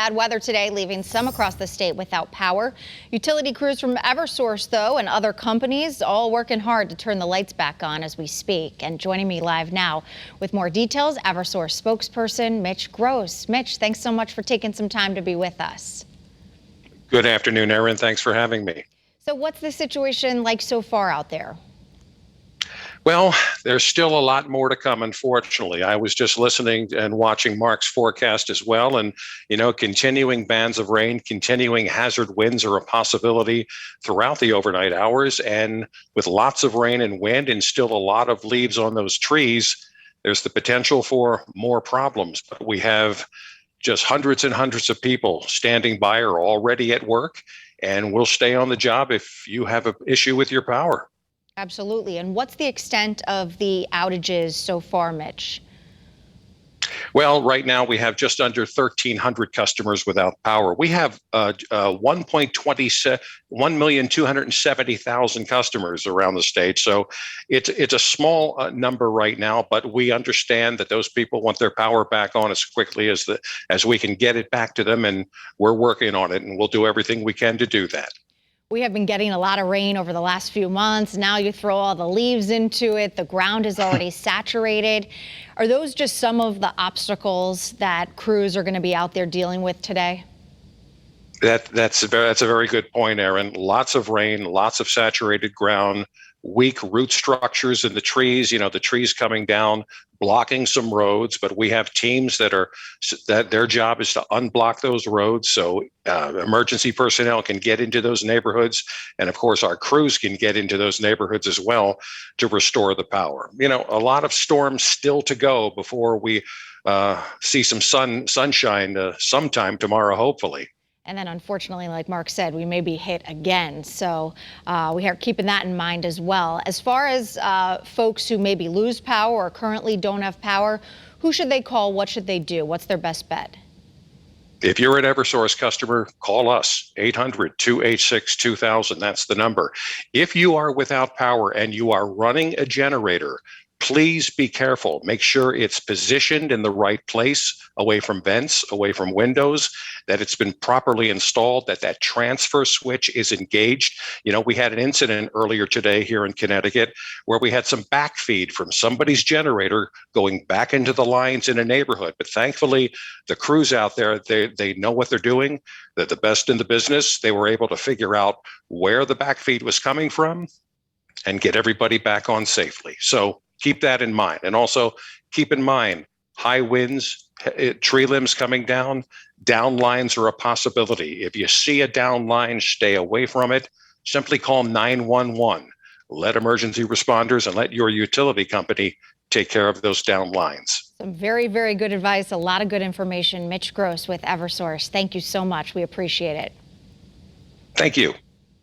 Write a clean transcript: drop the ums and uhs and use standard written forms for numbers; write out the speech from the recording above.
Bad weather today, leaving some across the state without power. Utility crews from Eversource, though, and other companies all working hard to turn the lights back on as we speak. And joining me live now with more details, Eversource spokesperson Mitch Gross. Mitch, thanks so much for taking some time to be with us. Good afternoon, Erin. Thanks for having me. So what's the situation like so far out there? Well, there's still a lot more to come, unfortunately. I was just listening and watching Mark's forecast as well. And, continuing bands of rain, continuing hazard winds are a possibility throughout the overnight hours. And with lots of rain and wind and still a lot of leaves on those trees, there's the potential for more problems. But we have just hundreds and hundreds of people standing by or already at work, and we'll stay on the job if you have an issue with your power. Absolutely. And what's the extent of the outages so far, Mitch? Well, right now we have just under 1,300 customers without power. We have 1,270,000 customers around the state. So it's a small number right now, but we understand that those people want their power back on as quickly as we can get it back to them, and we're working on it, and we'll do everything we can to do that. We have been getting a lot of rain over the last few months. Now you throw all the leaves into it. The ground is already saturated. Are those just some of the obstacles that crews are going to be out there dealing with today? That's a very good point, Erin. Lots of rain, lots of saturated ground, weak root structures in the trees. The trees coming down, blocking some roads. But we have teams that their job is to unblock those roads so emergency personnel can get into those neighborhoods, and of course our crews can get into those neighborhoods as well to restore the power. A lot of storms still to go before we see some sunshine sometime tomorrow, hopefully. And then, unfortunately, like Mark said, we may be hit again. So we are keeping that in mind as well. As far as folks who maybe lose power or currently don't have power, who should they call? What should they do? What's their best bet? If you're an Eversource customer, call us, 800-286-2000. That's the number. If you are without power and you are running a generator, please be careful. Make sure it's positioned in the right place, away from vents, away from windows, that it's been properly installed, that transfer switch is engaged. We had an incident earlier today here in Connecticut where we had some backfeed from somebody's generator going back into the lines in a neighborhood. But thankfully, the crews out there, they know what they're doing. They're the best in the business. They were able to figure out where the backfeed was coming from and get everybody back on safely. So keep that in mind. And also keep in mind, high winds, tree limbs coming down, down lines are a possibility. If you see a down line, stay away from it. Simply call 911. Let emergency responders and let your utility company take care of those down lines. Some very, very good advice, a lot of good information. Mitch Gross with Eversource. Thank you so much. We appreciate it. Thank you.